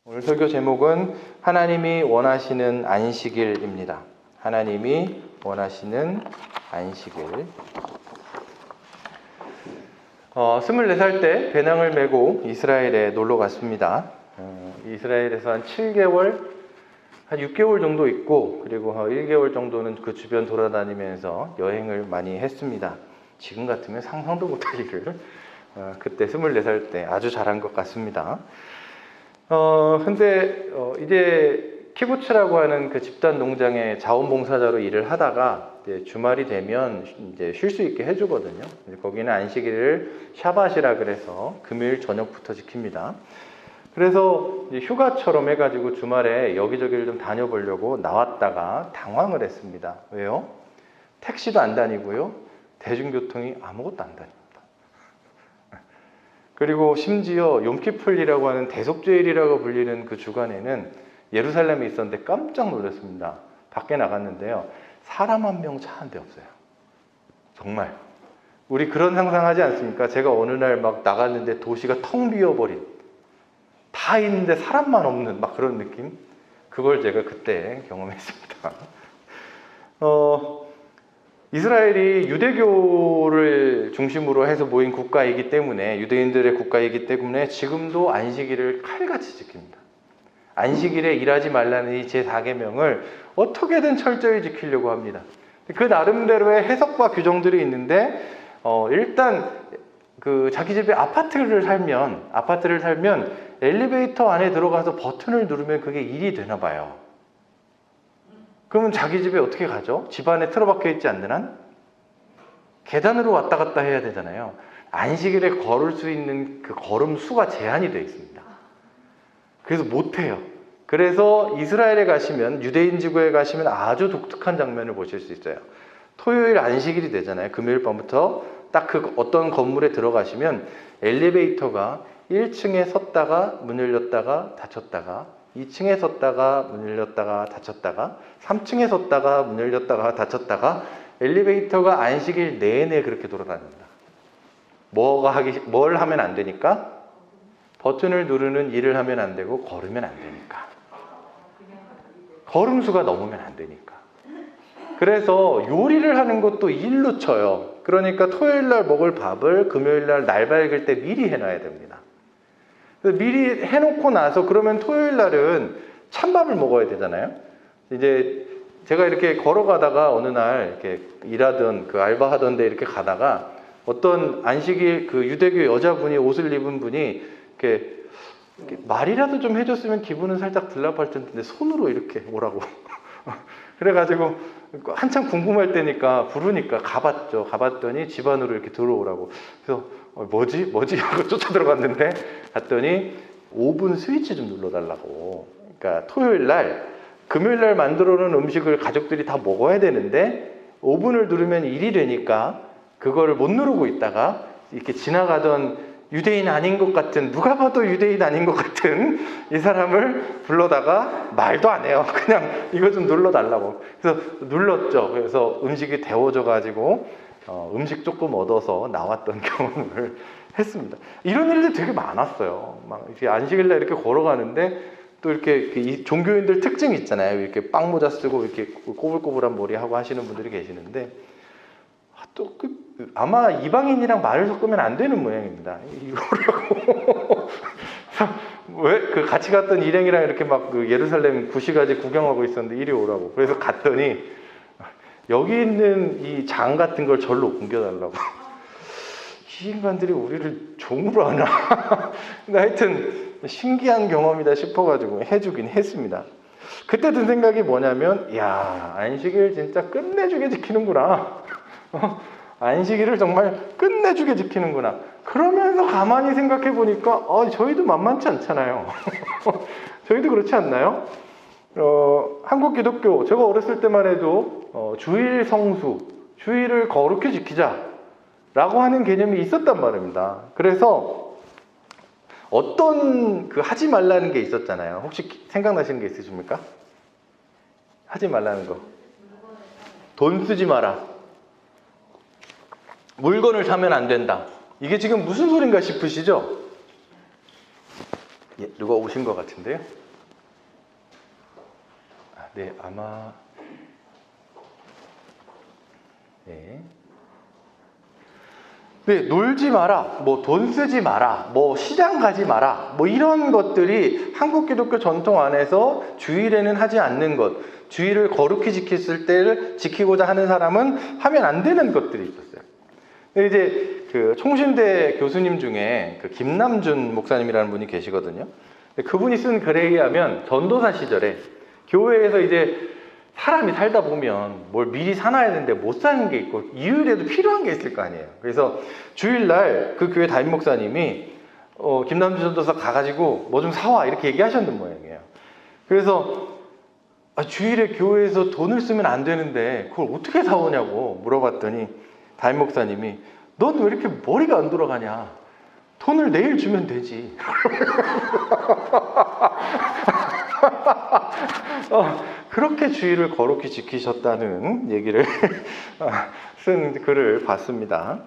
오늘 설교 제목은 하나님이 원하시는 안식일입니다. 하나님이 원하시는 안식일. 24살 때 배낭을 메고 이스라엘에 놀러 갔습니다. 이스라엘에서 한 7개월, 한 6개월 정도 있고, 그리고 1개월 정도는 그 주변 돌아다니면서 여행을 많이 했습니다. 지금 같으면 상상도 못할 일을 그때 24살 때 아주 잘한 것 같습니다. 근데 이제 키부츠라고 하는 그 집단 농장의 자원봉사자로 일을 하다가 이제 주말이 되면 이제 쉴 수 있게 해주거든요. 거기는 안식일을 샤밧이라 그래서 금요일 저녁부터 지킵니다. 그래서 휴가처럼 해가지고 주말에 여기저기를 좀 다녀보려고 나왔다가 당황을 했습니다. 왜요? 택시도 안 다니고요. 대중교통이 아무것도 안 다닙니다. 그리고 심지어 욤키풀이라고 하는 대속죄일이라고 불리는 그 주간에는 예루살렘에 있었는데 깜짝 놀랐습니다. 밖에 나갔는데요. 사람 한 명 차 한 대 없어요. 정말. 우리 그런 상상하지 않습니까? 제가 어느 날 막 나갔는데 도시가 텅 비어버린, 다 있는데 사람만 없는 막 그런 느낌? 그걸 제가 그때 경험했습니다. 이스라엘이 유대교를 중심으로 해서 모인 국가이기 때문에, 유대인들의 국가이기 때문에 지금도 안식일을 칼같이 지킵니다. 안식일에 일하지 말라는 이 제4계명을 어떻게든 철저히 지키려고 합니다. 그 나름대로의 해석과 규정들이 있는데, 일단 그 자기 집에 아파트를 살면 엘리베이터 안에 들어가서 버튼을 누르면 그게 일이 되나 봐요. 그러면 자기 집에 어떻게 가죠? 집 안에 틀어박혀 있지 않는 한? 계단으로 왔다 갔다 해야 되잖아요. 안식일에 걸을 수 있는 그 걸음 수가 제한이 되어 있습니다. 그래서 못해요. 그래서 이스라엘에 가시면, 유대인 지구에 가시면 아주 독특한 장면을 보실 수 있어요. 토요일 안식일이 되잖아요. 금요일 밤부터 딱 그 어떤 건물에 들어가시면 엘리베이터가 1층에 섰다가 문 열렸다가 닫혔다가, 2층에 섰다가 문 열렸다가 닫혔다가, 3층에 섰다가 문 열렸다가 닫혔다가, 엘리베이터가 안식일 내내 그렇게 돌아다닙니다. 뭘 하면 안 되니까? 버튼을 누르는 일을 하면 안 되고 걸으면 안 되니까. 걸음수가 넘으면 안 되니까. 그래서 요리를 하는 것도 일로 쳐요. 그러니까 토요일 날 먹을 밥을 금요일 날 밝을 때 미리 해놔야 됩니다. 미리 해놓고 나서, 그러면 토요일 날은 찬밥을 먹어야 되잖아요. 이제 제가 이렇게 걸어가다가 어느 날 이렇게 일하던 그 알바하던 데 이렇게 가다가 어떤 안식일 그 유대교 여자분이 옷을 입은 분이 이렇게 말이라도 좀 해줬으면 기분은 살짝 들라팔 텐데 손으로 이렇게 오라고. 그래가지고 한참 궁금할 때니까 부르니까 가봤죠. 가봤더니 집 안으로 이렇게 들어오라고. 그래서 뭐지? 하고 쫓아 들어갔는데, 갔더니 오븐 스위치 좀 눌러달라고. 그러니까 토요일 날, 금요일 날 만들어 놓은 음식을 가족들이 다 먹어야 되는데 오븐을 누르면 일이 되니까 그거를 못 누르고 있다가 이렇게 지나가던 유대인 아닌 것 같은, 누가 봐도 유대인 아닌 것 같은 이 사람을 불러다가 말도 안 해요. 그냥 이거 좀 눌러달라고. 그래서 눌렀죠. 그래서 음식이 데워져 가지고 음식 조금 얻어서 나왔던 경험을 했습니다. 이런 일들이 되게 많았어요. 막 이렇게 안식일날 이렇게 걸어가는데 또 이렇게 이 종교인들 특징이 있잖아요. 이렇게 빵모자 쓰고 이렇게 꼬불꼬불한 머리 하고 하시는 분들이 계시는데, 또 아마 이방인이랑 말을 섞으면 안 되는 모양입니다. 이거라고. 왜 그 같이 갔던 일행이랑 이렇게 막 그 예루살렘 구시가지 구경하고 있었는데 이리 오라고. 그래서 갔더니 여기 있는 이 장 같은 걸 절로 옮겨달라고. 이 인간들이 우리를 종으로 하나? 근데 하여튼 신기한 경험이다 싶어가지고 해주긴 했습니다. 그때 든 생각이 뭐냐면, 야, 안식일 진짜 끝내주게 지키는구나. 안식일을 정말 끝내주게 지키는구나. 그러면서 가만히 생각해 보니까 저희도 만만치 않잖아요. 저희도 그렇지 않나요? 한국 기독교, 제가 어렸을 때만 해도 주일 성수, 주일을 거룩히 지키자라고 하는 개념이 있었단 말입니다. 그래서 어떤 하지 말라는 게 있었잖아요. 혹시 생각나시는 게 있으십니까? 하지 말라는 거. 돈 쓰지 마라. 물건을 사면 안 된다. 이게 지금 무슨 소린가 싶으시죠? 예, 누가 오신 것 같은데요? 네, 아마 네. 네, 놀지 마라, 뭐 돈 쓰지 마라, 뭐 시장 가지 마라, 뭐 이런 것들이 한국 기독교 전통 안에서 주일에는 하지 않는 것, 주일을 거룩히 지켰을 때를 지키고자 하는 사람은 하면 안 되는 것들이 있었어요. 근데 이제 그 총신대 교수님 중에 그 김남준 목사님이라는 분이 계시거든요. 그분이 쓴 글에 의하면 전도사 시절에 교회에서 이제 사람이 살다 보면 뭘 미리 사놔야 되는데 못 사는 게 있고 일요일에도 필요한 게 있을 거 아니에요. 그래서 주일날 그 교회 담임 목사님이 김남주 전도사 가가지고 뭐 좀 사와 이렇게 얘기하셨는 모양이에요. 그래서 주일에 교회에서 돈을 쓰면 안 되는데 그걸 어떻게 사오냐고 물어봤더니 담임 목사님이 넌 왜 이렇게 머리가 안 돌아가냐? 돈을 내일 주면 되지. 그렇게 주일을 거룩히 지키셨다는 얘기를 쓴 글을 봤습니다.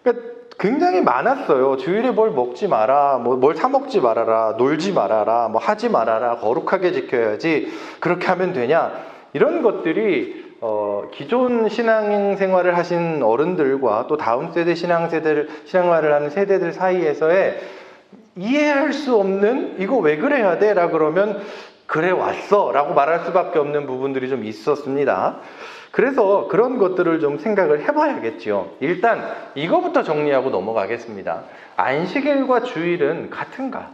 그러니까 굉장히 많았어요. 주일에 뭘 먹지 마라, 뭘 사 먹지 말아라, 놀지 말아라, 뭐 하지 말아라, 거룩하게 지켜야지. 그렇게 하면 되냐? 이런 것들이 기존 신앙생활을 하신 어른들과 또 다음 세대 신앙생활을 하는 세대들 사이에서의 이해할 수 없는 이거 왜 그래야 돼? 라 그러면 그래 왔어 라고 말할 수밖에 없는 부분들이 좀 있었습니다. 그래서 그런 것들을 좀 생각을 해봐야겠죠. 일단 이거부터 정리하고 넘어가겠습니다. 안식일과 주일은 같은가?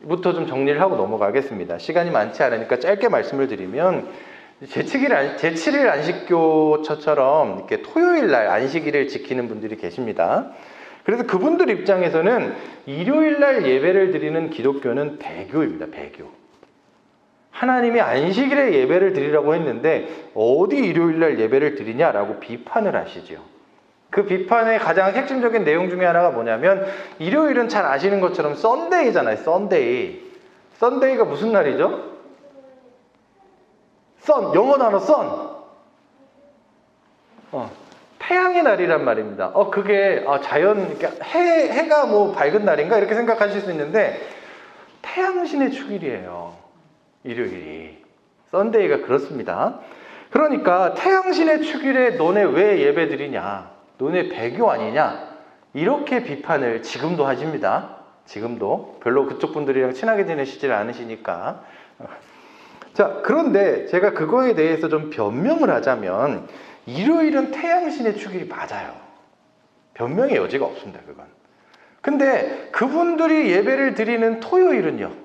부터 좀 정리를 하고 넘어가겠습니다. 시간이 많지 않으니까 짧게 말씀을 드리면 제7일 안식교처럼 이렇게 토요일 날 안식일을 지키는 분들이 계십니다. 그래서 그분들 입장에서는 일요일 날 예배를 드리는 기독교는 배교입니다. 배교. 하나님이 안식일에 예배를 드리라고 했는데 어디 일요일 날 예배를 드리냐라고 비판을 하시죠. 그 비판의 가장 핵심적인 내용 중에 하나가 뭐냐면 일요일은 잘 아시는 것처럼 썬데이잖아요. 썬데이. 썬데이가 무슨 날이죠? 영어 단어 태양의 날이란 말입니다. 그게 자연, 해가 뭐 밝은 날인가 이렇게 생각하실 수 있는데 태양신의 축일이에요. 일요일이. 썬데이가 그렇습니다. 그러니까 태양신의 축일에 너네 왜 예배 드리냐? 너네 배교 아니냐? 이렇게 비판을 지금도 하십니다. 지금도. 별로 그쪽 분들이랑 친하게 지내시질 않으시니까. 자, 그런데 제가 그거에 대해서 좀 변명을 하자면 일요일은 태양신의 축일이 맞아요. 변명의 여지가 없습니다. 그건. 근데 그분들이 예배를 드리는 토요일은요.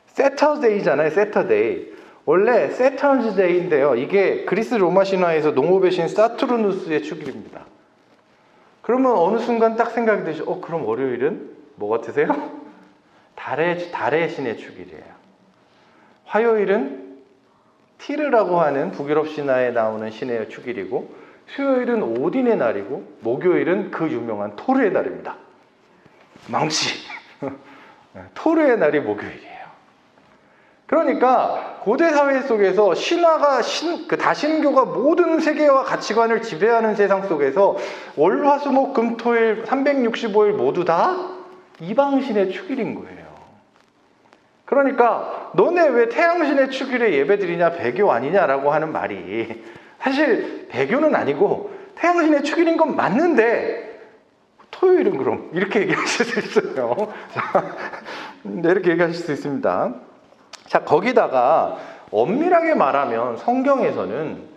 세터데이잖아요. 세터데이. 원래 세터데이인데요. 이게 그리스 로마 신화에서 농업의 신 사투르누스의 축일입니다. 그러면 어느 순간 딱 생각이 드시 그럼 월요일은 뭐 같으세요? 달의 신의 축일이에요. 화요일은 티르라고 하는 북유럽 신화에 나오는 신의 축일이고 수요일은 오딘의 날이고 목요일은 그 유명한 토르의 날입니다. 망치. 토르의 날이 목요일이에요. 그러니까 고대 사회 속에서 신화가 다신교가 모든 세계와 가치관을 지배하는 세상 속에서 월, 화, 수, 목, 금, 토일 365일 모두 다 이방신의 축일인 거예요. 그러니까 너네 왜 태양신의 축일에 예배드리냐 배교 아니냐라고 하는 말이 사실 배교는 아니고 태양신의 축일인 건 맞는데 토요일은 그럼 이렇게 얘기하실 수 있어요. 자, 이렇게 얘기하실 수 있습니다. 자, 거기다가 엄밀하게 말하면 성경에서는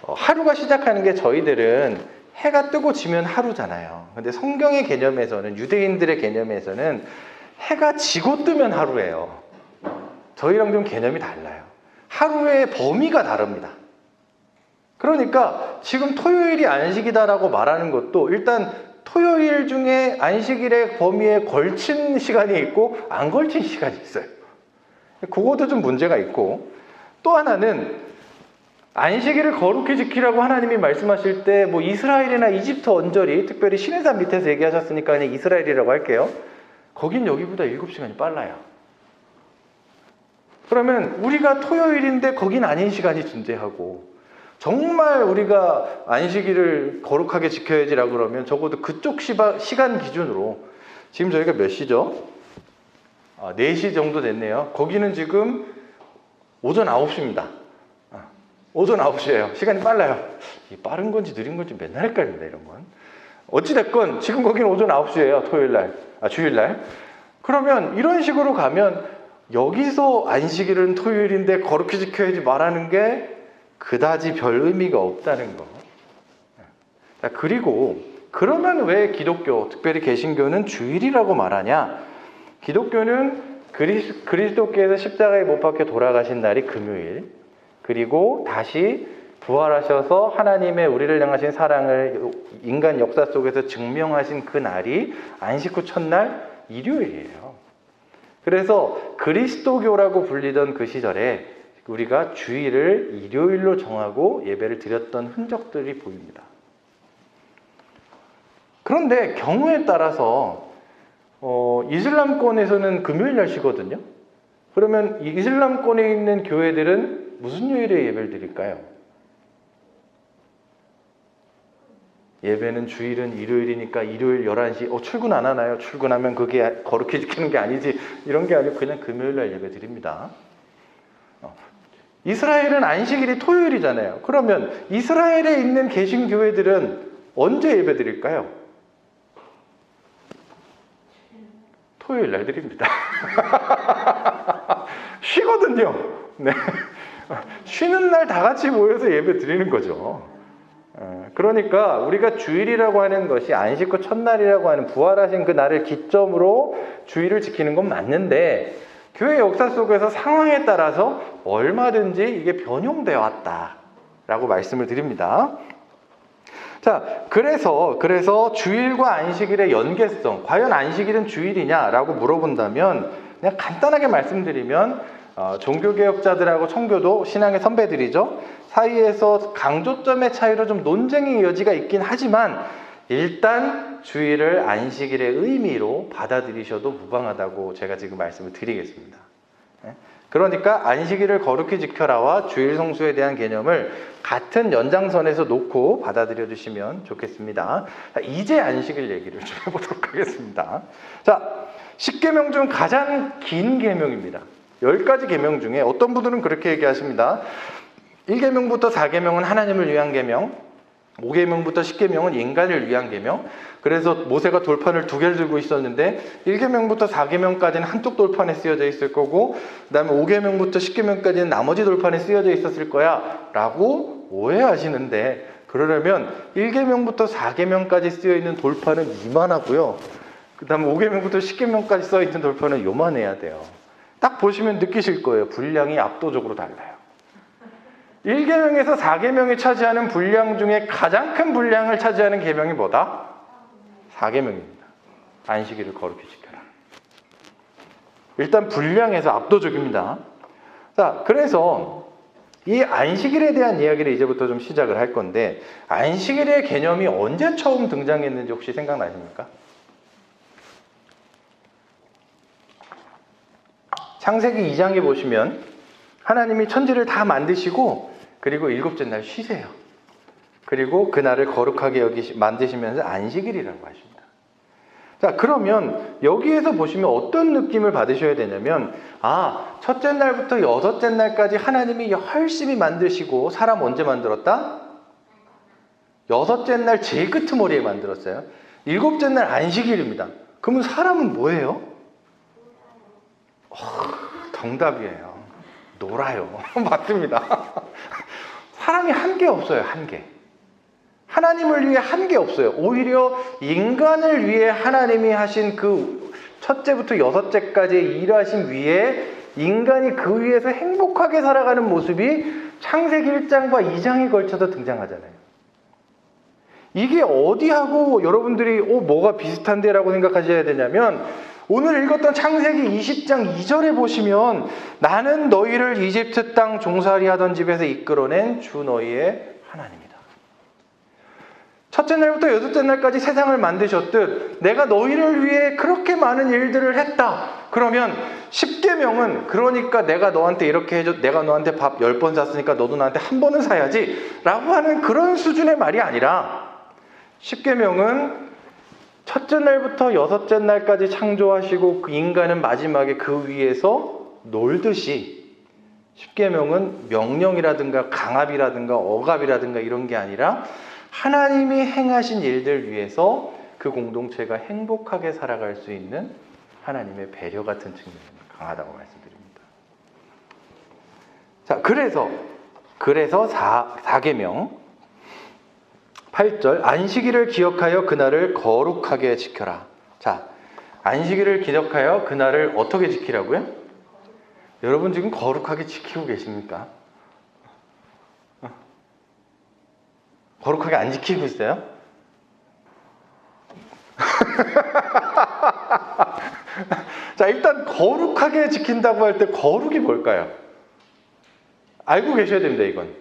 하루가 시작하는 게 저희들은 해가 뜨고 지면 하루잖아요. 근데 성경의 개념에서는 유대인들의 개념에서는 해가 지고 뜨면 하루예요. 저희랑 좀 개념이 달라요. 하루의 범위가 다릅니다. 그러니까 지금 토요일이 안식이다라고 말하는 것도 일단 토요일 중에 안식일의 범위에 걸친 시간이 있고 안 걸친 시간이 있어요. 그것도 좀 문제가 있고 또 하나는 안식일을 거룩히 지키라고 하나님이 말씀하실 때 뭐 이스라엘이나 이집트 언저리 특별히 시내산 밑에서 얘기하셨으니까 그냥 이스라엘이라고 할게요. 거긴 여기보다 7시간이 빨라요. 그러면 우리가 토요일인데 거긴 아닌 시간이 존재하고 정말 우리가 안식일을 거룩하게 지켜야지라고 그러면 적어도 그쪽 시간 기준으로 지금 저희가 몇 시죠? 4시 정도 됐네요. 거기는 지금 오전 9시입니다. 오전 9시예요. 시간이 빨라요. 이 빠른 건지 느린 건지 맨날 헷갈립니다, 이런 건. 어찌됐건 지금 거기는 오전 9시예요. 주일날. 그러면 이런 식으로 가면 여기서 안식일은 토요일인데 거룩히 지켜야지 말하는 게 그다지 별 의미가 없다는 거. 자, 그리고 그러면 왜 기독교, 특별히 개신교는 주일이라고 말하냐? 기독교는 그리스도께서 십자가에 못 박혀 돌아가신 날이 금요일, 그리고 다시 부활하셔서 하나님의 우리를 향하신 사랑을 인간 역사 속에서 증명하신 그 날이 안식 후 첫날 일요일이에요. 그래서 그리스도교라고 불리던 그 시절에 우리가 주일을 일요일로 정하고 예배를 드렸던 흔적들이 보입니다. 그런데 경우에 따라서 이슬람권에서는 금요일 날 쉬거든요. 그러면 이슬람권에 있는 교회들은 무슨 요일에 예배를 드릴까요? 예배는 주일은 일요일이니까 일요일 11시 출근 안 하나요? 출근하면 그게 거룩히 지키는 게 아니지, 이런 게 아니고 그냥 금요일 날 예배 드립니다. 이스라엘은 안식일이 토요일이잖아요. 그러면 이스라엘에 있는 개신교회들은 언제 예배 드릴까요? 토요일 날 드립니다. 쉬거든요. 네. 쉬는 날 다 같이 모여서 예배 드리는 거죠. 그러니까 우리가 주일이라고 하는 것이 안식 후 첫날이라고 하는 부활하신 그 날을 기점으로 주일을 지키는 건 맞는데, 교회 역사 속에서 상황에 따라서 얼마든지 이게 변형되어 왔다라고 말씀을 드립니다. 자, 그래서 주일과 안식일의 연계성, 과연 안식일은 주일이냐라고 물어본다면 그냥 간단하게 말씀드리면 종교개혁자들하고 청교도, 신앙의 선배들이죠, 사이에서 강조점의 차이로 좀 논쟁의 여지가 있긴 하지만 일단 주일을 안식일의 의미로 받아들이셔도 무방하다고 제가 지금 말씀을 드리겠습니다. 그러니까 안식일을 거룩히 지켜라와 주일 성수에 대한 개념을 같은 연장선에서 놓고 받아들여 주시면 좋겠습니다. 자, 이제 안식일 얘기를 좀 해보도록 하겠습니다. 자, 10계명 중 가장 긴 계명입니다. 10가지 계명 중에 어떤 분들은 그렇게 얘기하십니다. 1계명부터 4계명은 하나님을 위한 계명, 5계명부터 10계명은 인간을 위한 계명. 그래서 모세가 돌판을 2개를 들고 있었는데 1계명부터 4계명까지는 한쪽 돌판에 쓰여져 있을 거고, 그 다음에 5계명부터 10계명까지는 나머지 돌판에 쓰여져 있었을 거야 라고 오해하시는데, 그러려면 1계명부터 4계명까지 쓰여있는 돌판은 이만하고요, 그 다음에 5계명부터 10계명까지 써있는 돌판은 요만해야 돼요. 딱 보시면 느끼실 거예요. 분량이 압도적으로 달라요. 1계명에서 4계명이 차지하는 분량 중에 가장 큰 분량을 차지하는 계명이 뭐다? 4계명입니다. 안식일을 거룩히 지켜라. 일단 분량에서 압도적입니다. 자, 그래서 이 안식일에 대한 이야기를 이제부터 좀 시작을 할 건데, 안식일의 개념이 언제 처음 등장했는지 혹시 생각나십니까? 창세기 2장에 보시면 하나님이 천지를 다 만드시고 그리고 7째 날 쉬세요. 그리고 그날을 거룩하게 만드시면서 안식일이라고 하십니다. 자, 그러면 여기에서 보시면 어떤 느낌을 받으셔야 되냐면, 첫째 날부터 6째 날까지 하나님이 열심히 만드시고, 사람 언제 만들었다? 6째 날 제일 끄트머리에 만들었어요. 7째 날 안식일입니다. 그러면 사람은 뭐예요? 정답이에요. 놀아요. 맞습니다. 사람이 한계 없어요. 한계. 하나님을 위해 한계 없어요. 오히려 인간을 위해 하나님이 하신 그 첫째부터 6째까지의 일하심 위에 인간이 그 위에서 행복하게 살아가는 모습이 창세기 1장과 2장에 걸쳐서 등장하잖아요. 이게 어디하고 여러분들이 뭐가 비슷한데 라고 생각하셔야 되냐면, 오늘 읽었던 창세기 20장 2절에 보시면 나는 너희를 이집트 땅 종살이 하던 집에서 이끌어낸 주 너희의 하나님이다. 첫째 날부터 여섯째 날까지 세상을 만드셨듯 내가 너희를 위해 그렇게 많은 일들을 했다. 그러면 십계명은 그러니까 내가 너한테 이렇게 해줘, 내가 너한테 밥 10번 샀으니까 너도 나한테 한 번은 사야지 라고 하는 그런 수준의 말이 아니라, 십계명은 첫째 날부터 여섯째 날까지 창조하시고 그 인간은 마지막에 그 위에서 놀듯이, 십계명은 명령이라든가 강압이라든가 억압이라든가 이런 게 아니라 하나님이 행하신 일들 위해서 그 공동체가 행복하게 살아갈 수 있는 하나님의 배려 같은 측면이 강하다고 말씀드립니다. 자, 그래서 4계명 8절, 안식일을 기억하여 그날을 거룩하게 지켜라. 자, 안식일을 기억하여 그날을 어떻게 지키라고요? 여러분 지금 거룩하게 지키고 계십니까? 거룩하게 안 지키고 있어요? 자, 일단 거룩하게 지킨다고 할 때 거룩이 뭘까요? 알고 계셔야 됩니다. 이건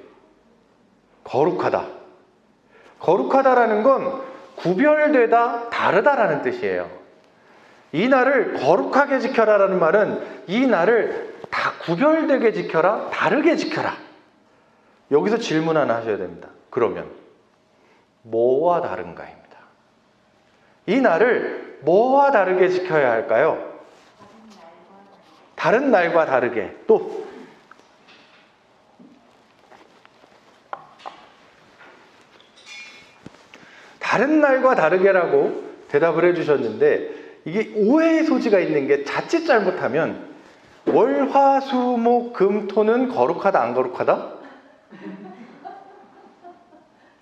거룩하다. 거룩하다라는 건 구별되다, 다르다라는 뜻이에요. 이 날을 거룩하게 지켜라라는 말은 이 날을 다 구별되게 지켜라, 다르게 지켜라. 여기서 질문 하나 하셔야 됩니다. 그러면 뭐와 다른가입니다. 이 날을 뭐와 다르게 지켜야 할까요? 다른 날과 다르게. 또 다른 날과 다르게라고 대답을 해주셨는데, 이게 오해의 소지가 있는 게, 자칫 잘못하면 월, 화, 수, 목, 금, 토는 거룩하다, 안 거룩하다?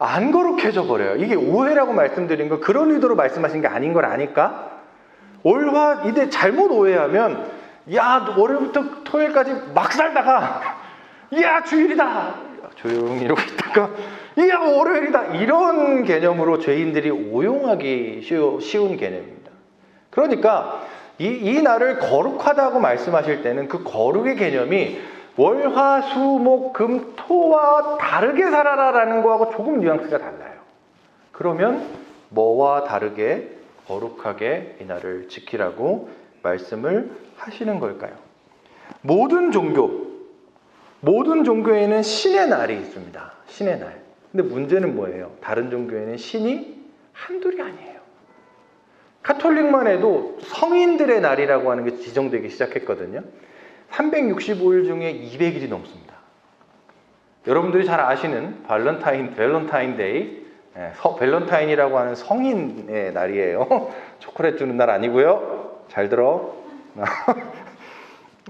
안 거룩해져 버려요. 이게 오해라고 말씀드린 거, 그런 의도로 말씀하신 게 아닌 걸 아니까 월, 화, 이때 잘못 오해하면, 야, 월요일부터 토요일까지 막 살다가 야, 주일이다, 조용히 이러고 있다가 야, 월요일이다, 이런 개념으로 죄인들이 오용하기 쉬운 개념입니다. 그러니까 이 날을 거룩하다고 말씀하실 때는 그 거룩의 개념이 월, 화, 수, 목, 금, 토와 다르게 살아라라는 거하고 조금 뉘앙스가 달라요. 그러면 뭐와 다르게 거룩하게 이 날을 지키라고 말씀을 하시는 걸까요? 모든 종교에는 신의 날이 있습니다. 신의 날. 근데 문제는 뭐예요? 다른 종교에는 신이 한둘이 아니에요. 가톨릭만 해도 성인들의 날이라고 하는 게 지정되기 시작했거든요. 365일 중에 200일이 넘습니다. 여러분들이 잘 아시는 밸런타인데이, 밸런타인이라고 하는 성인의 날이에요. 초콜릿 주는 날 아니고요. 잘 들어.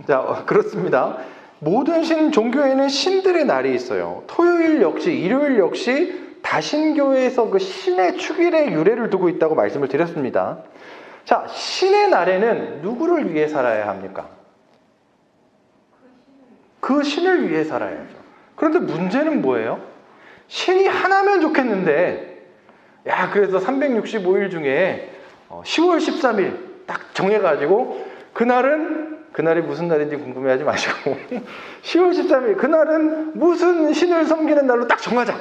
자, 그렇습니다. 모든 종교에는 신들의 날이 있어요. 토요일 역시, 일요일 역시 다신교에서 그 신의 축일의 유래를 두고 있다고 말씀을 드렸습니다. 자, 신의 날에는 누구를 위해 살아야 합니까? 그 신을 위해 살아야죠. 그런데 문제는 뭐예요? 신이 하나면 좋겠는데, 야, 그래서 365일 중에 10월 13일 딱 정해가지고, 그날이 무슨 날인지 궁금해하지 마시고 10월 13일 그날은 무슨 신을 섬기는 날로 딱 정하자.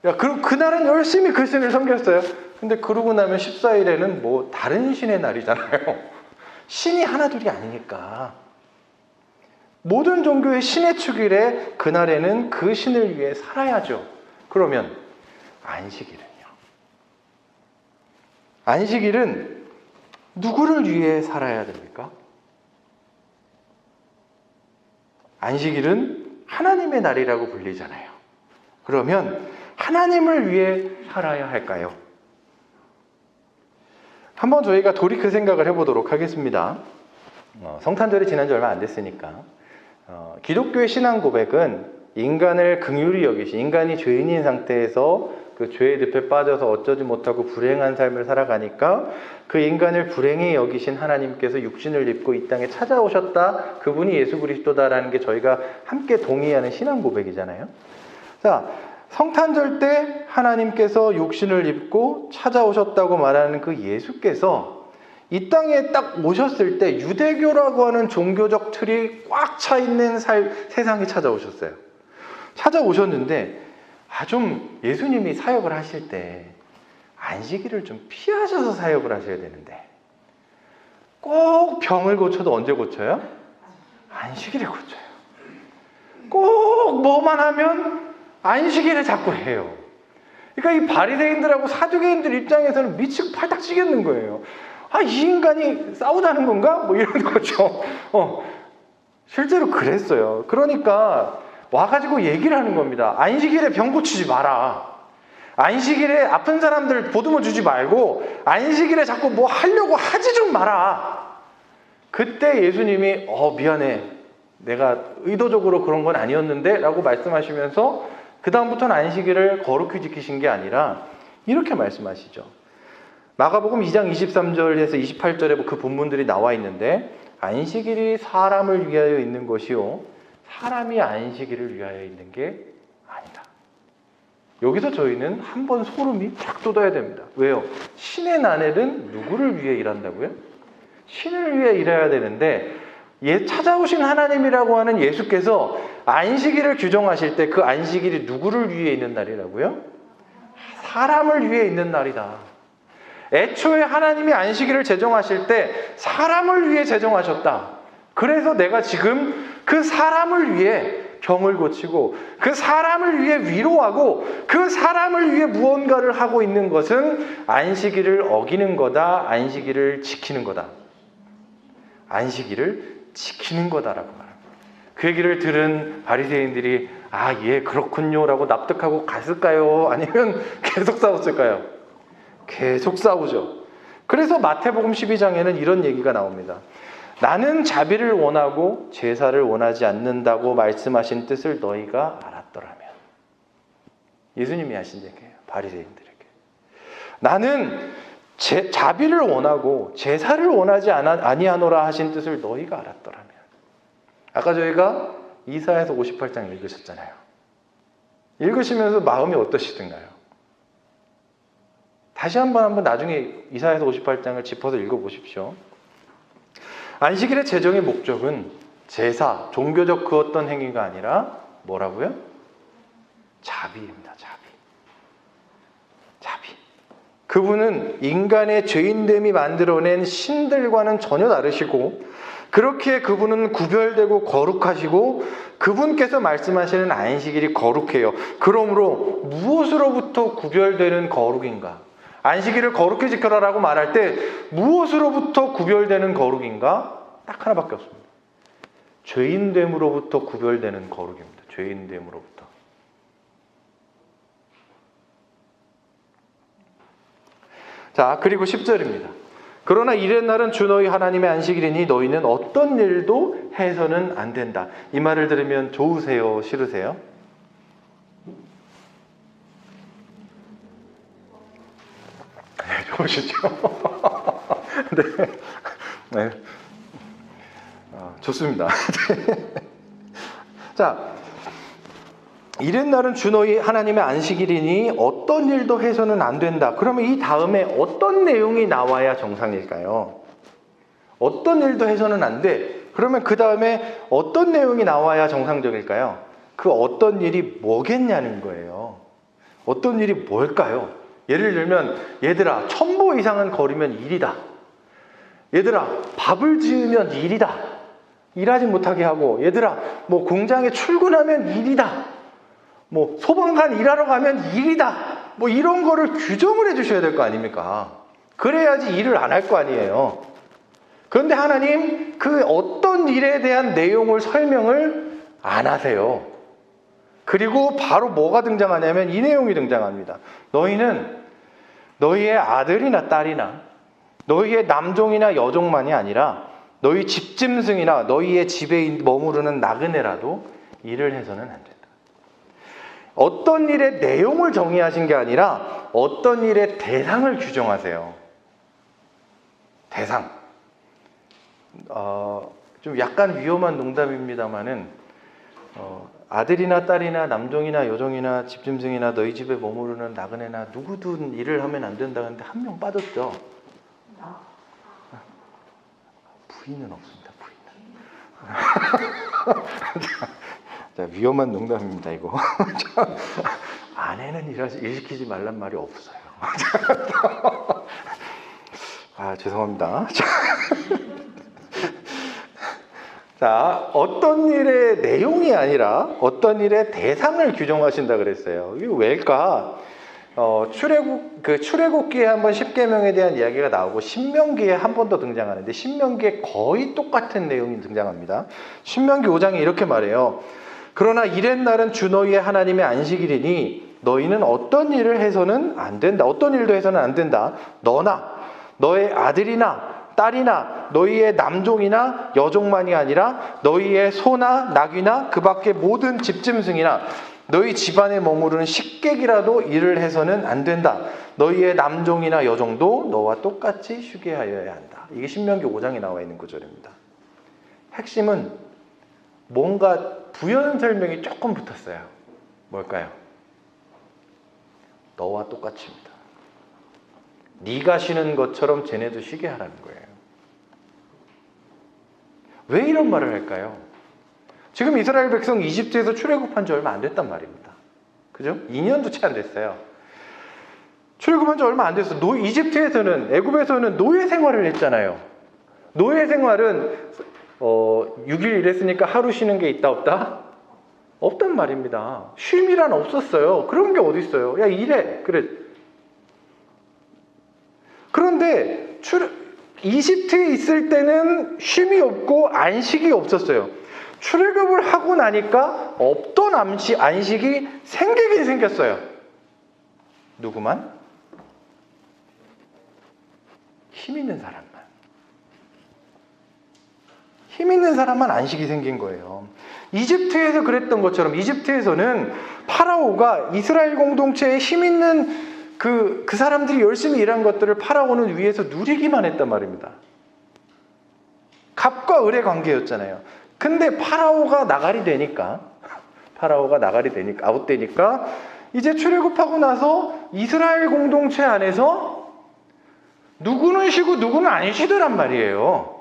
야, 그날은 열심히 그 신을 섬겼어요. 근데 그러고 나면 14일에는 뭐 다른 신의 날이잖아요. 신이 하나둘이 아니니까. 모든 종교의 신의 축일에 그날에는 그 신을 위해 살아야죠. 그러면 안식일은요? 안식일은 누구를 위해 살아야 됩니까? 안식일은 하나님의 날이라고 불리잖아요. 그러면 하나님을 위해 살아야 할까요? 한번 저희가 돌이켜 생각을 해보도록 하겠습니다. 성탄절이 지난 지 얼마 안 됐으니까. 기독교의 신앙 고백은 인간을 긍휼히 여기신, 인간이 죄인인 상태에서 그 죄의 늪에 빠져서 어쩌지 못하고 불행한 삶을 살아가니까 그 인간을 불행히 여기신 하나님께서 육신을 입고 이 땅에 찾아오셨다, 그분이 예수 그리스도다라는 게 저희가 함께 동의하는 신앙 고백이잖아요. 자, 성탄절 때 하나님께서 육신을 입고 찾아오셨다고 말하는 그 예수께서 이 땅에 딱 오셨을 때 유대교라고 하는 종교적 틀이 꽉 차 있는 세상에 찾아오셨어요. 찾아오셨는데 좀 예수님이 사역을 하실 때 안식일을 좀 피하셔서 사역을 하셔야 되는데 꼭 병을 고쳐도 언제 고쳐요? 안식일에 고쳐요. 꼭 뭐만 하면 안식일에 자꾸 해요. 그러니까 이 바리새인들하고 사두개인들 입장에서는 미치고 팔딱 찌겠는 거예요. 아, 이 인간이 싸우자는 건가? 뭐 이런 거죠. 실제로 그랬어요. 그러니까 와가지고 얘기를 하는 겁니다. 안식일에 병 고치지 마라. 안식일에 아픈 사람들 보듬어 주지 말고 안식일에 자꾸 뭐 하려고 하지 좀 마라. 그때 예수님이 미안해. 내가 의도적으로 그런 건 아니었는데 라고 말씀하시면서 그 다음부터는 안식일을 거룩히 지키신 게 아니라 이렇게 말씀하시죠. 마가복음 2장 23절에서 28절에 그 본문들이 나와 있는데 안식일이 사람을 위하여 있는 것이요 사람이 안식일을 위하여 있는 게 아니다. 여기서 저희는 한번 소름이 쫙 돋아야 됩니다. 왜요? 신의 나날은 누구를 위해 일한다고요? 신을 위해 일해야 되는데 찾아오신 하나님이라고 하는 예수께서 안식일을 규정하실 때 그 안식일이 누구를 위해 있는 날이라고요? 사람을 위해 있는 날이다. 애초에 하나님이 안식일을 제정하실 때 사람을 위해 제정하셨다. 그래서 내가 지금 그 사람을 위해 병을 고치고 그 사람을 위해 위로하고 그 사람을 위해 무언가를 하고 있는 것은 안식일을 어기는 거다. 안식일을 지키는 거다. 안식일을 지키는 거다라고 말합니다. 그 얘기를 들은 바리새인들이 예 그렇군요 라고 납득하고 갔을까요? 아니면 계속 싸웠을까요? 계속 싸우죠. 그래서 마태복음 12장에는 이런 얘기가 나옵니다. 나는 자비를 원하고 제사를 원하지 않는다고 말씀하신 뜻을 너희가 알았더라면. 예수님이 하신 얘기예요. 바리새인들에게. 나는 자비를 원하고 제사를 원하지 아니하노라 하신 뜻을 너희가 알았더라면. 아까 저희가 이사야서 58장 읽으셨잖아요. 읽으시면서 마음이 어떠시던가요? 다시 한번 나중에 이사야서 58장을 짚어서 읽어보십시오. 안식일의 제정의 목적은 제사, 종교적 그 어떤 행위가 아니라 뭐라고요? 자비입니다. 자비. 그분은 인간의 죄인됨이 만들어낸 신들과는 전혀 다르시고 그렇게 그분은 구별되고 거룩하시고 그분께서 말씀하시는 안식일이 거룩해요. 그러므로 무엇으로부터 구별되는 거룩인가? 안식일을 거룩히 지켜라라고 말할 때 무엇으로부터 구별되는 거룩인가? 딱 하나밖에 없습니다. 죄인됨으로부터 구별되는 거룩입니다. 죄인됨으로부터. 자, 그리고 10절입니다. 그러나 이튿날은 주 너희 하나님의 안식일이니 너희는 어떤 일도 해서는 안 된다. 이 말을 들으면 좋으세요? 싫으세요? 네, 좋으시죠? 네. 좋습니다. 자, 이튿날은 주 너희 하나님의 안식일이니 어떤 일도 해서는 안 된다. 그러면 이 다음에 어떤 내용이 나와야 정상일까요? 어떤 일도 해서는 안 돼. 그러면 그 다음에 어떤 내용이 나와야 정상적일까요? 그 어떤 일이 뭐겠냐는 거예요. 어떤 일이 뭘까요? 예를 들면 얘들아 1000보 이상은 걸으면 일이다. 얘들아 밥을 지으면 일이다. 일하지 못하게 하고 얘들아 뭐 공장에 출근하면 일이다. 뭐 소방관 일하러 가면 일이다. 뭐 이런 거를 규정을 해주셔야 될 거 아닙니까? 그래야지 일을 안 할 거 아니에요. 그런데 하나님 그 어떤 일에 대한 내용을 설명을 안 하세요. 그리고 바로 뭐가 등장하냐면 이 내용이 등장합니다. 너희는 너희의 아들이나 딸이나 너희의 남종이나 여종만이 아니라 너희 집짐승이나 너희의 집에 머무르는 나그네라도 일을 해서는 안 된다. 어떤 일의 내용을 정의하신 게 아니라 어떤 일의 대상을 규정하세요. 대상. 좀 약간 위험한 농담입니다만은 아들이나 딸이나 남종이나 여종이나 집짐승이나 너희 집에 머무르는 나그네나 누구든 일을 하면 안 된다는데 한 명 빠졌죠. 부인은 없습니다. 부인은. 자, 위험한 농담입니다. 이거. 아내는 일 시키지 말란 말이 없어요. 아, 죄송합니다. 자, 어떤 일의 내용이 아니라 어떤 일의 대상을 규정하신다 그랬어요. 이게 왜일까? 출애굽기에 한번 십계명에 대한 이야기가 나오고 신명기에 한 번 더 등장하는데 신명기에 거의 똑같은 내용이 등장합니다. 신명기 5장에 이렇게 말해요. 그러나 이렛날은 주 너희의 하나님의 안식일이니 너희는 어떤 일을 해서는 안 된다. 어떤 일도 해서는 안 된다. 너나 너의 아들이나 딸이나 너희의 남종이나 여종만이 아니라 너희의 소나 나귀나 그 밖의 모든 집짐승이나 너희 집안에 머무르는 식객이라도 일을 해서는 안 된다. 너희의 남종이나 여종도 너와 똑같이 쉬게 하여야 한다. 이게 신명기 5장에 나와 있는 구절입니다. 핵심은 뭔가 부연 설명이 조금 붙었어요. 뭘까요? 너와 똑같이입니다. 네가 쉬는 것처럼 쟤네도 쉬게 하라는 거예요. 왜 이런 말을 할까요? 지금 이스라엘 백성 이집트에서 출애굽한 지 얼마 안 됐단 말입니다. 그죠? 2년도 채 안 됐어요. 출애굽한 지 얼마 안 됐어. 이집트에서는, 애굽에서는 노예 생활을 했잖아요. 노예 생활은 6일 일했으니까 하루 쉬는 게 있다 없다? 없단 말입니다. 쉼이란 없었어요. 그런 게 어디 있어요? 야, 일해. 그래. 그런데 이집트에 있을 때는 쉼이 없고 안식이 없었어요. 출애굽을 하고 나니까 없던 안식이 생기긴 생겼어요. 누구만? 힘 있는 사람만. 힘 있는 사람만 안식이 생긴 거예요. 이집트에서 그랬던 것처럼 이집트에서는 파라오가 이스라엘 공동체에 힘 있는 그 사람들이 열심히 일한 것들을 파라오는 위에서 누리기만 했단 말입니다. 갑과 을의 관계였잖아요. 근데 파라오가 나가리 되니까 아웃되니까 이제 출애굽하고 나서 이스라엘 공동체 안에서 누구는 쉬고 누구는 안 쉬더란 말이에요.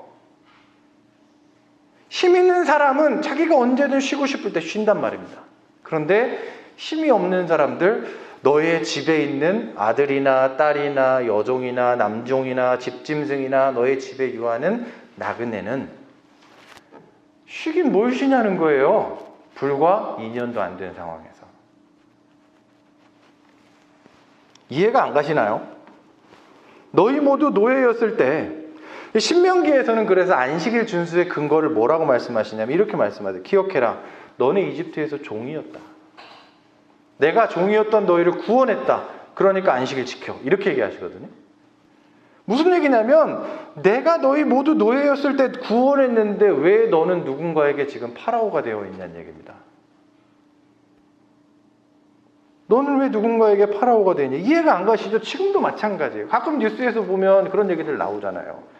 힘 있는 사람은 자기가 언제든 쉬고 싶을 때 쉰단 말입니다. 그런데 힘이 없는 사람들, 너의 집에 있는 아들이나 딸이나 여종이나 남종이나 집짐승이나 너의 집에 유하는 나그네는 쉬긴 뭘 쉬냐는 거예요. 불과 2년도 안 된 상황에서. 이해가 안 가시나요? 너희 모두 노예였을 때 신명기에서는 그래서 안식일 준수의 근거를 뭐라고 말씀하시냐면 이렇게 말씀하세요. 기억해라. 너네 이집트에서 종이었다. 내가 종이었던 너희를 구원했다. 그러니까 안식일 지켜. 이렇게 얘기하시거든요. 무슨 얘기냐면 내가 너희 모두 노예였을 때 구원했는데 왜 너는 누군가에게 지금 파라오가 되어 있냐는 얘기입니다. 너는 왜 누군가에게 파라오가 되냐? 이해가 안 가시죠? 지금도 마찬가지예요. 가끔 뉴스에서 보면 그런 얘기들 나오잖아요.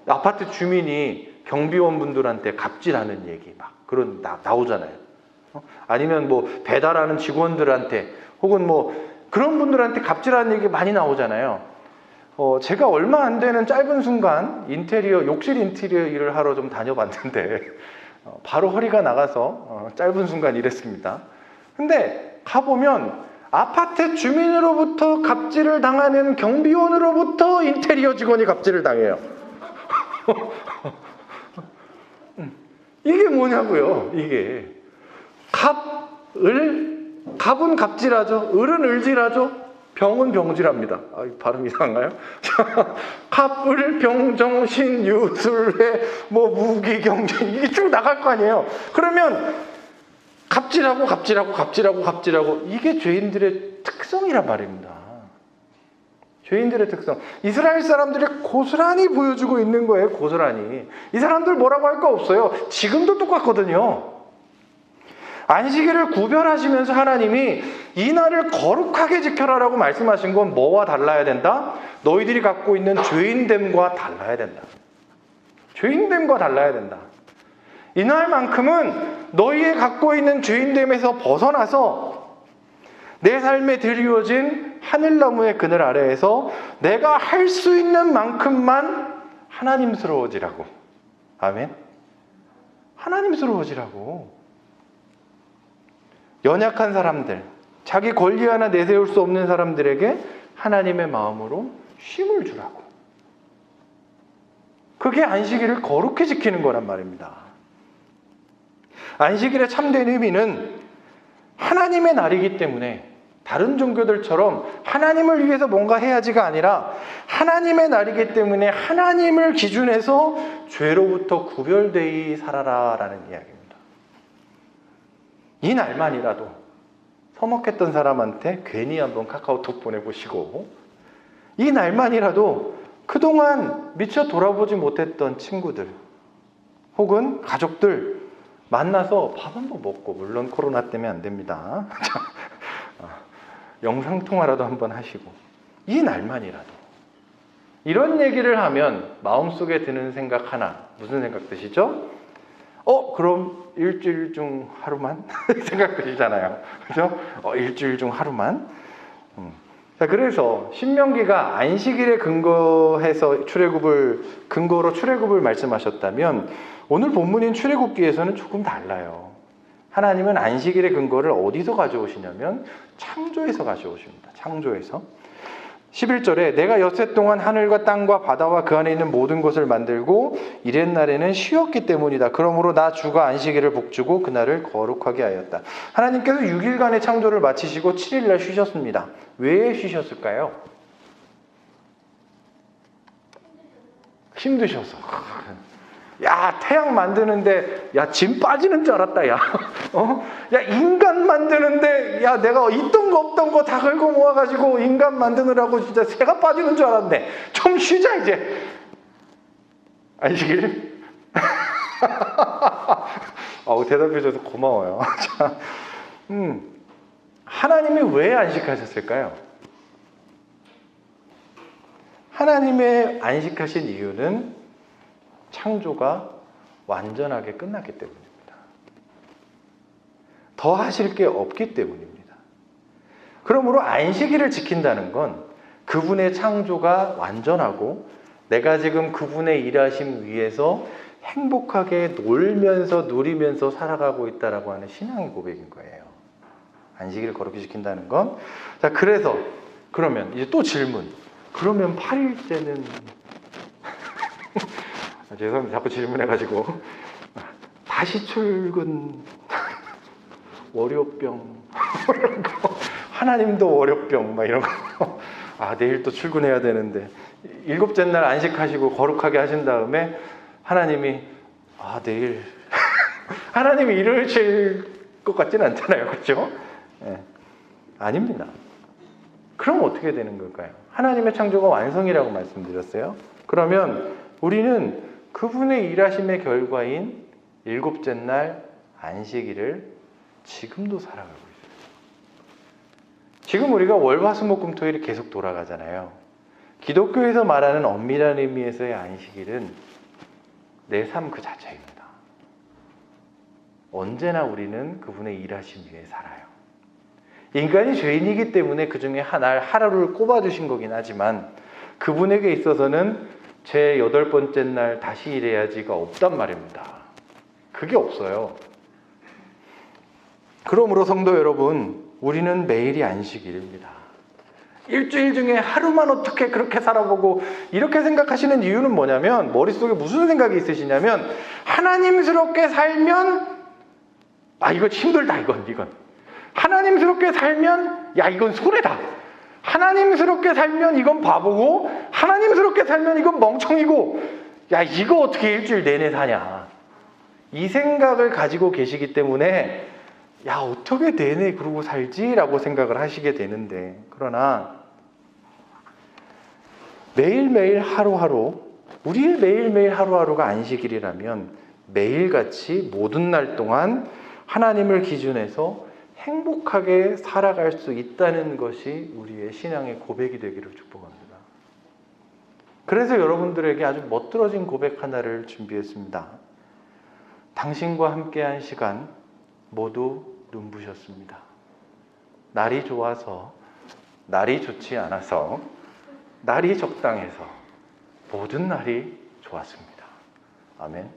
아파트 주민이 경비원분들한테 갑질하는 얘기 막 그런 나오잖아요. 아니면 뭐 배달하는 직원들한테 혹은 뭐 그런 분들한테 갑질하는 얘기 많이 나오잖아요. 제가 얼마 안 되는 짧은 순간 욕실 인테리어 일을 하러 좀 다녀봤는데 바로 허리가 나가서 짧은 순간 일했습니다. 근데 가보면 아파트 주민으로부터 갑질을 당하는 경비원으로부터 인테리어 직원이 갑질을 당해요. 이게 뭐냐고요, 이게. 갑은 갑질하죠. 을은 을질하죠. 병은 병질합니다. 발음 이상한가요? 갑, 을, 병, 정신, 유술회, 무기, 경제 이게 쭉 나갈 거 아니에요. 그러면 갑질하고 이게 죄인들의 특성이란 말입니다. 죄인들의 특성. 이스라엘 사람들이 고스란히 보여주고 있는 거예요. 고스란히. 이 사람들 뭐라고 할 거 없어요. 지금도 똑같거든요. 안식일을 구별하시면서 하나님이 이 날을 거룩하게 지켜라라고 말씀하신 건 뭐와 달라야 된다? 너희들이 갖고 있는 죄인됨과 달라야 된다. 죄인됨과 달라야 된다. 이 날만큼은 너희의 갖고 있는 죄인됨에서 벗어나서 내 삶에 드리워진 하늘나무의 그늘 아래에서 내가 할 수 있는 만큼만 하나님스러워지라고. 아멘. 하나님스러워지라고. 연약한 사람들, 자기 권리 하나 내세울 수 없는 사람들에게 하나님의 마음으로 쉼을 주라고. 그게 안식일을 거룩히 지키는 거란 말입니다. 안식일의 참된 의미는 하나님의 날이기 때문에 다른 종교들처럼 하나님을 위해서 뭔가 해야지가 아니라 하나님의 날이기 때문에 하나님을 기준해서 죄로부터 구별되이 살아라라는 이야기입니다. 이 날만이라도 서먹했던 사람한테 괜히 한번 카카오톡 보내보시고, 이 날만이라도 그동안 미처 돌아보지 못했던 친구들 혹은 가족들 만나서 밥 한번 먹고, 물론 코로나 때문에 안 됩니다. 영상통화라도 한번 하시고, 이 날만이라도 이런 얘기를 하면 마음속에 드는 생각 하나, 무슨 생각 드시죠? 그럼 일주일 중 하루만? 생각 드시잖아요. 그죠? 일주일 중 하루만? 자, 그래서 신명기가 안식일에 근거로 출애굽을 말씀하셨다면 오늘 본문인 출애굽기에서는 조금 달라요. 하나님은 안식일의 근거를 어디서 가져오시냐면 창조에서 가져오십니다. 창조에서. 11절에 내가 엿새 동안 하늘과 땅과 바다와 그 안에 있는 모든 것을 만들고 이튿날에는 쉬었기 때문이다. 그러므로 나 주가 안식일을 복주고 그날을 거룩하게 하였다. 하나님께서 6일간의 창조를 마치시고 7일날 쉬셨습니다. 왜 쉬셨을까요? 힘드셔서. 야, 태양 만드는데 짐 빠지는 줄 알았다. 야 인간 만드는데 내가 있던 거 없던 거 다 긁어 모아가지고 인간 만드느라고 진짜 새가 빠지는 줄 알았네. 좀 쉬자 이제. 안식일? 대답해 줘서 고마워요. 자, 하나님이 왜 안식하셨을까요? 하나님의 안식하신 이유는 창조가 완전하게 끝났기 때문입니다. 더 하실 게 없기 때문입니다. 그러므로 안식일을 지킨다는 건 그분의 창조가 완전하고 내가 지금 그분의 일하심 위에서 행복하게 놀면서 누리면서 살아가고 있다라고 하는 신앙의 고백인 거예요. 안식일을 거룩히 지킨다는 건. 자, 그래서 그러면 이제 또 질문. 그러면 8일째는 죄송합니다. 자꾸 질문해가지고. 다시 출근, 월요병, 이런 거. 하나님도 월요병, 막 이런 거. 내일 또 출근해야 되는데. 7째 날 안식하시고 거룩하게 하신 다음에 하나님이, 내일. 하나님이 이러실 것 같지는 않잖아요. 그렇죠? 네. 아닙니다. 그럼 어떻게 되는 걸까요? 하나님의 창조가 완성이라고 말씀드렸어요. 그러면 우리는 그분의 일하심의 결과인 7째 날 안식일을 지금도 살아가고 있어요. 지금 우리가 월화수목금토일이 계속 돌아가잖아요. 기독교에서 말하는 엄밀한 의미에서의 안식일은 내 삶 그 자체입니다. 언제나 우리는 그분의 일하심 위에 살아요. 인간이 죄인이기 때문에 그 중에 하루를 꼽아주신 거긴 하지만 그분에게 있어서는 제 8번째 날 다시 일해야지가 없단 말입니다. 그게 없어요. 그러므로 성도 여러분, 우리는 매일이 안식일입니다. 일주일 중에 하루만 어떻게 그렇게 살아보고 이렇게 생각하시는 이유는 뭐냐면, 머릿속에 무슨 생각이 있으시냐면, 하나님스럽게 살면 이거 힘들다. 이건 하나님스럽게 살면 이건 손해다. 하나님스럽게 살면 이건 바보고, 하나님스럽게 살면 이건 멍청이고, 이거 어떻게 일주일 내내 사냐. 이 생각을 가지고 계시기 때문에 어떻게 내내 그러고 살지라고 생각을 하시게 되는데, 그러나 매일매일 하루하루, 우리의 매일매일 하루하루가 안식일이라면 매일같이 모든 날 동안 하나님을 기준해서 행복하게 살아갈 수 있다는 것이 우리의 신앙의 고백이 되기를 축복합니다. 그래서 여러분들에게 아주 멋들어진 고백 하나를 준비했습니다. 당신과 함께한 시간 모두 눈부셨습니다. 날이 좋아서, 날이 좋지 않아서, 날이 적당해서 모든 날이 좋았습니다. 아멘.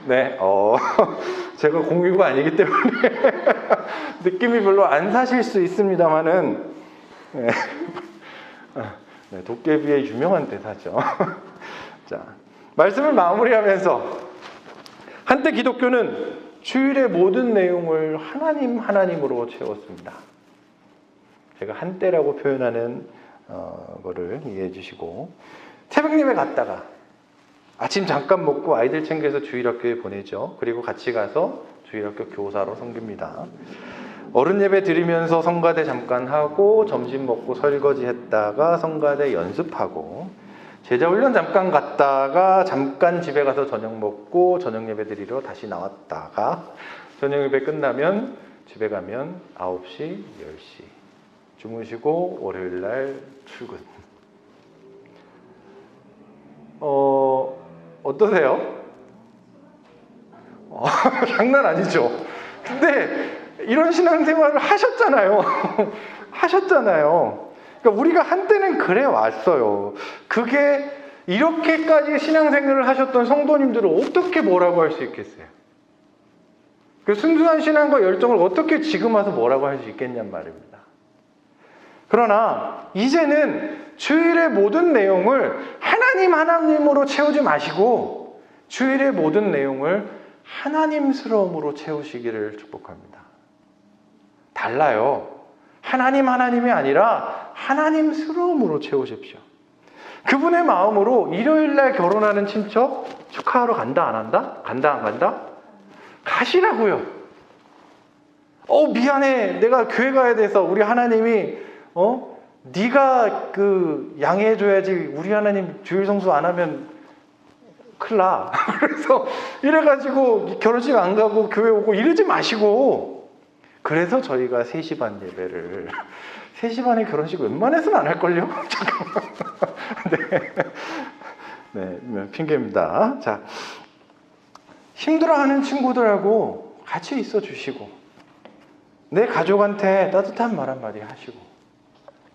네, 제가 공유가 아니기 때문에 느낌이 별로 안 사실 수 있습니다만은 네. 네, 도깨비의 유명한 대사죠. 자, 말씀을 마무리하면서 한때 기독교는 주일의 모든 내용을 하나님으로 채웠습니다. 제가 한때라고 표현하는 거를 이해해 주시고, 새벽 예배 갔다가 아침 잠깐 먹고 아이들 챙겨서 주일학교에 보내죠. 그리고 같이 가서 주일학교 교사로 섬깁니다. 어른 예배 드리면서 성가대 잠깐 하고 점심 먹고 설거지 했다가 성가대 연습하고, 제자훈련 잠깐 갔다가 잠깐 집에 가서 저녁 먹고 저녁 예배 드리러 다시 나왔다가 저녁 예배 끝나면 집에 가면 9시, 10시 주무시고 월요일 날 출근. 어떠세요? 장난 아니죠? 근데 이런 신앙생활을 하셨잖아요. 하셨잖아요. 그러니까 우리가 한때는 그래 왔어요. 그게 이렇게까지 신앙생활을 하셨던 성도님들을 어떻게 뭐라고 할 수 있겠어요? 그 순수한 신앙과 열정을 어떻게 지금 와서 뭐라고 할 수 있겠냔 말입니다. 그러나 이제는 주일의 모든 내용을 하나님으로 채우지 마시고 주일의 모든 내용을 하나님스러움으로 채우시기를 축복합니다. 달라요. 하나님이 아니라 하나님스러움으로 채우십시오. 그분의 마음으로 일요일날 결혼하는 친척 축하하러 간다 안 한다? 간다 안 간다? 가시라고요. 미안해, 내가 교회 가야 돼서 우리 하나님이 네가 양해해줘야지, 우리 하나님 주일 성수 안 하면 큰일 나. 그래서 이래가지고 결혼식 안 가고 교회 오고 이러지 마시고, 그래서 저희가 3시 반 예배를 3시 반에 결혼식 웬만해서는 안 할걸요? 잠깐만. 네, 핑계입니다. 자, 힘들어하는 친구들하고 같이 있어 주시고, 내 가족한테 따뜻한 말 한마디 하시고,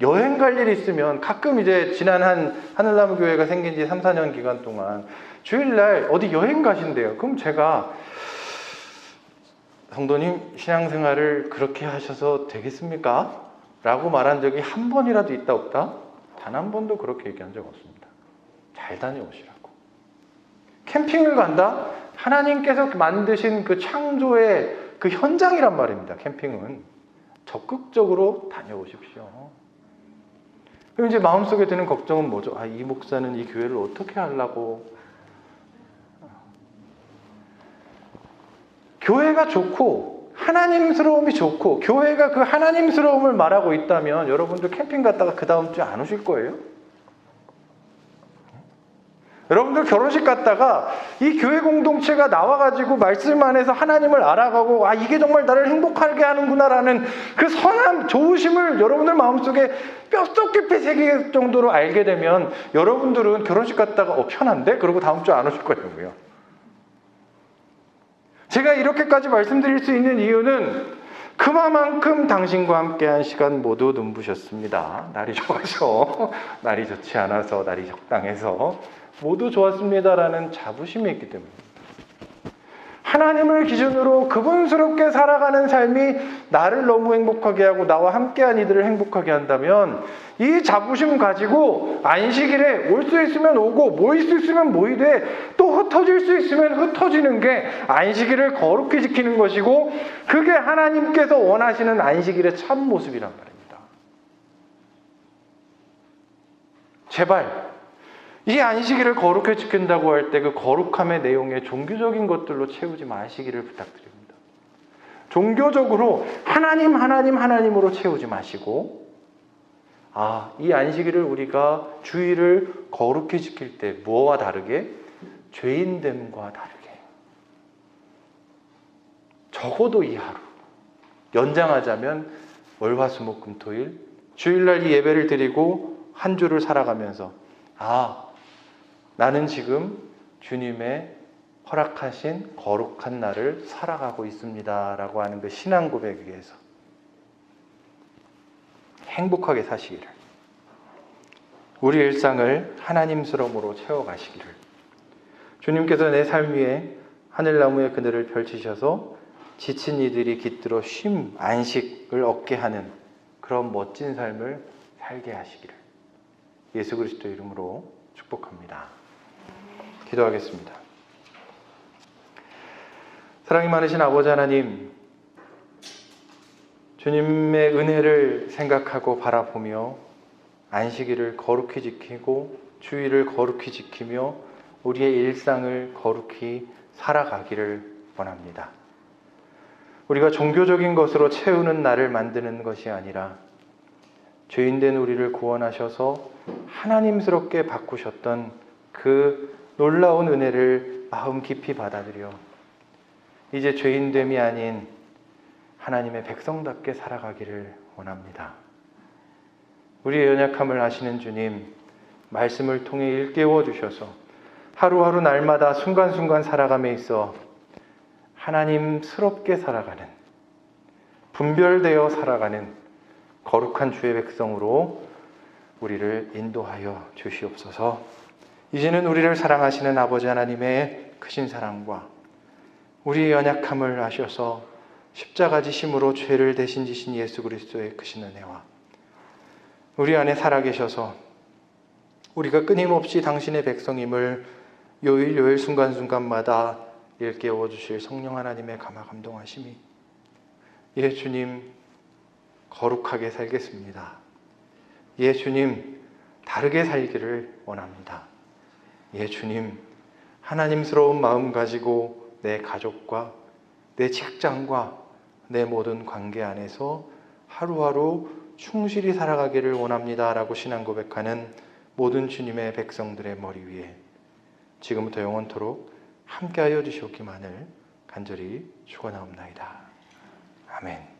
여행 갈 일 있으면 가끔 이제 지난 하늘나무 교회가 생긴 지 3, 4년 기간 동안 주일날 어디 여행 가신대요. 그럼 제가 성도님 신앙생활을 그렇게 하셔서 되겠습니까? 라고 말한 적이 한 번이라도 있다 없다? 단 한 번도 그렇게 얘기한 적 없습니다. 잘 다녀오시라고. 캠핑을 간다? 하나님께서 만드신 그 창조의 그 현장이란 말입니다. 캠핑은 적극적으로 다녀오십시오. 그럼 이제 마음속에 드는 걱정은 뭐죠? 이 목사는 이 교회를 어떻게 하려고? 교회가 좋고 하나님스러움이 좋고 교회가 그 하나님스러움을 말하고 있다면 여러분들 캠핑 갔다가 그 다음 주에 안 오실 거예요? 여러분들 결혼식 갔다가 이 교회 공동체가 나와가지고 말씀 안에서 하나님을 알아가고 이게 정말 나를 행복하게 하는구나라는 그 선한 좋으심을 여러분들 마음속에 뼛속 깊이 새길 정도로 알게 되면 여러분들은 결혼식 갔다가 편한데? 그러고 다음 주에 안 오실 거냐고요. 제가 이렇게까지 말씀드릴 수 있는 이유는 그만큼 당신과 함께한 시간 모두 눈부셨습니다. 날이 좋아서, 날이 좋지 않아서, 날이 적당해서 모두 좋았습니다라는 자부심이 있기 때문입니다. 하나님을 기준으로 그분스럽게 살아가는 삶이 나를 너무 행복하게 하고 나와 함께한 이들을 행복하게 한다면 이 자부심 가지고 안식일에 올 수 있으면 오고 모일 수 있으면 모이되 또 흩어질 수 있으면 흩어지는 게 안식일을 거룩히 지키는 것이고, 그게 하나님께서 원하시는 안식일의 참 모습이란 말입니다. 제발 이 안식일을 거룩히 지킨다고 할 때 그 거룩함의 내용에 종교적인 것들로 채우지 마시기를 부탁드립니다. 종교적으로 하나님으로 채우지 마시고, 이 안식일을 우리가 주일을 거룩히 지킬 때 무엇과 다르게? 죄인됨과 다르게. 적어도 이 하루, 연장하자면 월화수목금토일 주일날 이 예배를 드리고 한 주를 살아가면서 나는 지금 주님의 허락하신 거룩한 날을 살아가고 있습니다 라고 하는 그 신앙 고백 위에서 행복하게 사시기를, 우리 일상을 하나님스러움으로 채워가시기를, 주님께서 내 삶 위에 하늘나무의 그늘을 펼치셔서 지친 이들이 깃들어 쉼, 안식을 얻게 하는 그런 멋진 삶을 살게 하시기를 예수 그리스도 이름으로 축복합니다. 기도하겠습니다. 사랑이 많으신 아버지 하나님, 주님의 은혜를 생각하고 바라보며 안식일을 거룩히 지키고 주일을 거룩히 지키며 우리의 일상을 거룩히 살아가기를 원합니다. 우리가 종교적인 것으로 채우는 날을 만드는 것이 아니라 죄인된 우리를 구원하셔서 하나님스럽게 바꾸셨던 그 놀라운 은혜를 마음 깊이 받아들여 이제 죄인됨이 아닌 하나님의 백성답게 살아가기를 원합니다. 우리의 연약함을 아시는 주님, 말씀을 통해 일깨워 주셔서 하루하루 날마다 순간순간 살아감에 있어 하나님스럽게 살아가는, 분별되어 살아가는 거룩한 주의 백성으로 우리를 인도하여 주시옵소서. 이제는 우리를 사랑하시는 아버지 하나님의 크신 사랑과 우리의 연약함을 아셔서 십자가 지심으로 죄를 대신 지신 예수 그리스도의 크신 은혜와 우리 안에 살아계셔서 우리가 끊임없이 당신의 백성임을 요일 순간순간마다 일깨워 주실 성령 하나님의 감화 감동하심이, 예 주님, 거룩하게 살겠습니다. 예 주님, 다르게 살기를 원합니다. 예 주님, 하나님스러운 마음 가지고 내 가족과 내 직장과 내 모든 관계 안에서 하루하루 충실히 살아가기를 원합니다 라고 신앙 고백하는 모든 주님의 백성들의 머리 위에 지금부터 영원토록 함께하여 주시옵기만을 간절히 축원하옵나이다. 아멘.